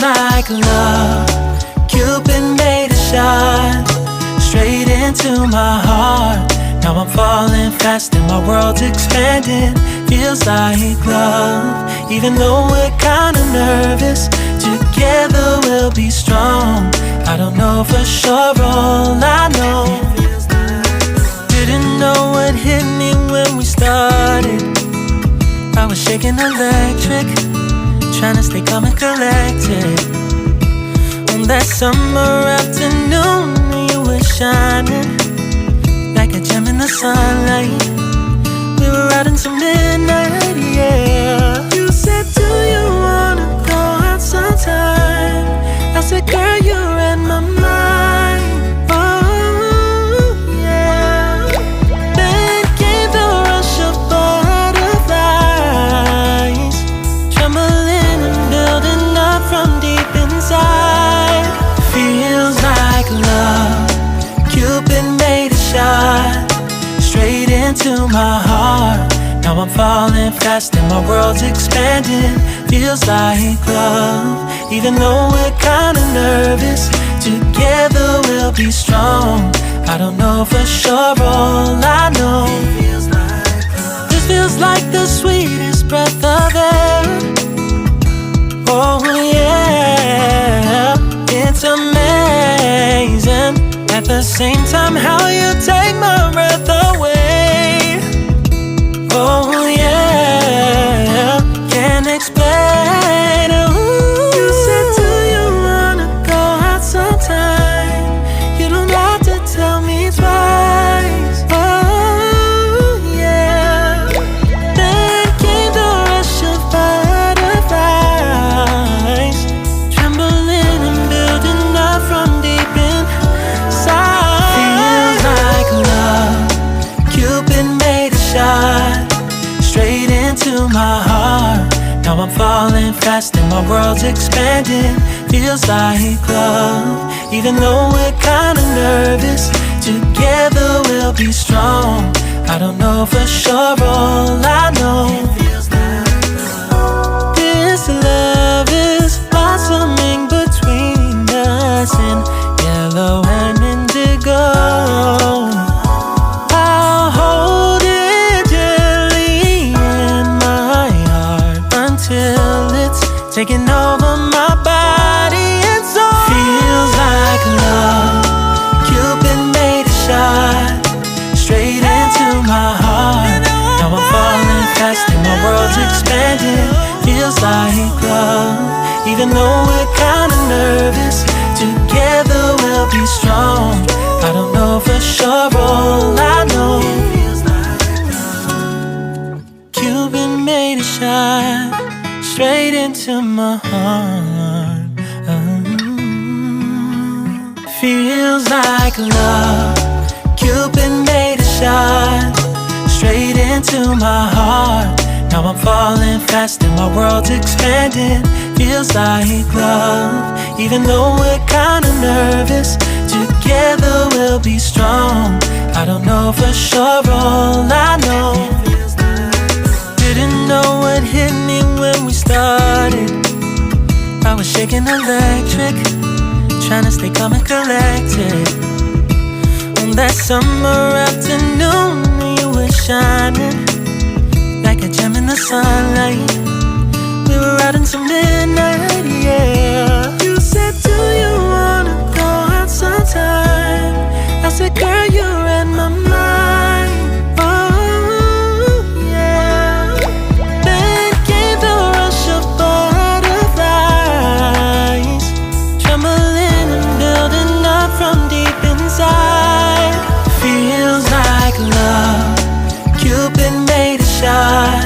like love. Cupid made a shot straight into my heart. Now I'm falling fast and my world's expanding. Feels like love, even though we're kinda nervous. Together we'll be strong. I don't know for sure, all I know. Didn't know what hit me when we started. I was shaking electric, trying to stay calm and collected. On that summer afternoon, you were shining like a gem in the sunlight. We were out until midnight, yeah. You said, do you wanna go out sometime? I said, girl, you read my mind. Oh, yeah. Then came the rush of butterflies, trembling and building up from deep inside. Feels like love. Cupid made a shot straight into my heart. Now I'm falling fast and my world's expanding. Feels like love, even though we're kinda nervous. Together we'll be strong. I don't know for sure, all I know. This feels like the sweetest breath of air. Oh yeah, it's amazing. At the same time, how you take my breath away. Oh yeah, can't explain. Ooh. You said, do you wanna go out sometime? You don't have to tell me twice. Oh yeah. Then came the rush of butterflies, trembling and building up from deep inside. Feels like love. Cupid made a shot straight into my heart. Now I'm falling fast and my world's expanding. Feels like love, even though we're kinda nervous. Together we'll be strong. I don't know for sure, all I know. This love is blossoming between us in yellow and indigo. I'll hold it gently in my heart until it's taking over my body and soul. Feels like love. Cupid made a shot straight into my heart. Now I'm falling fast and my world's expanding. Feels like love, even though we're kinda nervous. Together we'll be strong. I don't know for sure, all I know. Cupid made a shot straight into my heart. Feels like love. Cupid made a shot straight into my heart. Now I'm falling fast and my world's expanding. Feels like love, even though we're kinda nervous. Together we'll be strong. I don't know for sure, all I know. Didn't know what hit me when we started. I was shaking electric, trying to stay calm and collected. On that summer afternoon, you were shining like a gem in the sunlight. We were out until midnight, yeah. You said, do you wanna go out sometime? I said, girl, you read my mind. Oh yeah. Then came the rush of butterflies, trembling and building up from deep inside. Feels like love. Cupid made a shot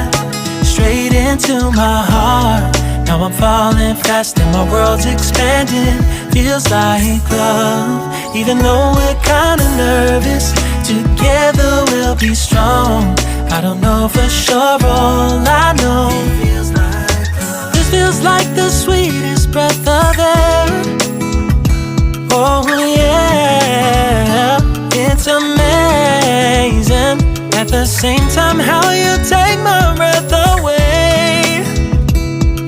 straight into my heart. Now I'm falling fast and my world's expanding. Feels like love, even though we're kinda nervous. Together we'll be strong. I don't know for sure, all I know. This feels like the sweetest breath of air. Oh yeah, it's amazing. At the same time, how you take my breath away.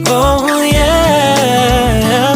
Oh yeah,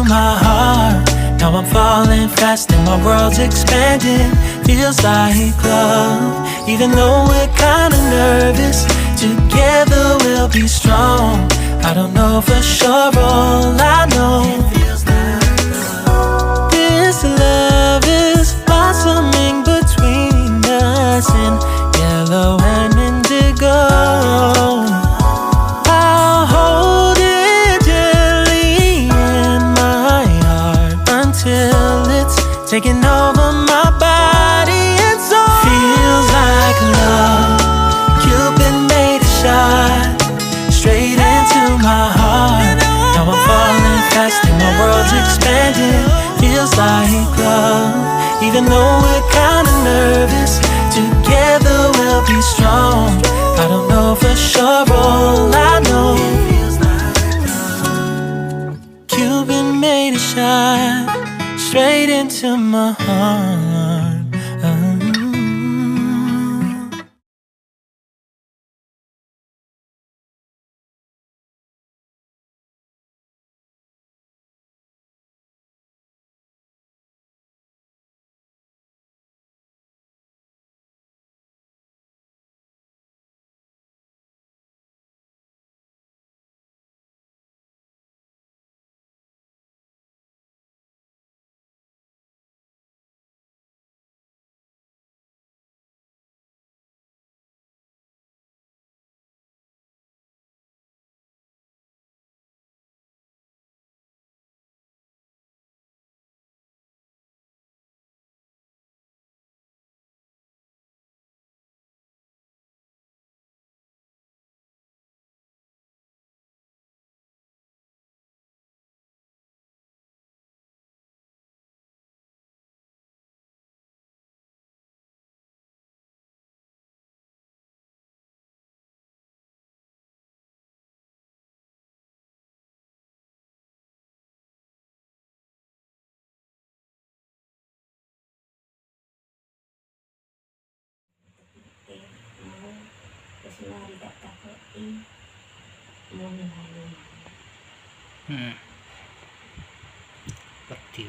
my heart. Now I'm falling fast and my world's expanding. Feels like love, even though we're kinda nervous. Together we'll be strong. I don't know for sure, all I know, this love is blossoming between us in yellow and indigo. I'll hold it gently in my heart until it's taking over my body and soul. Feels like love, Cupid made a shot straight into my heart. Now I'm falling fast and my world's expanding. Feels like love, even though we're kinda nervous. Together we'll be strong. I don't know for sure, all I know, Cupid made a shot straight into my heart. Peti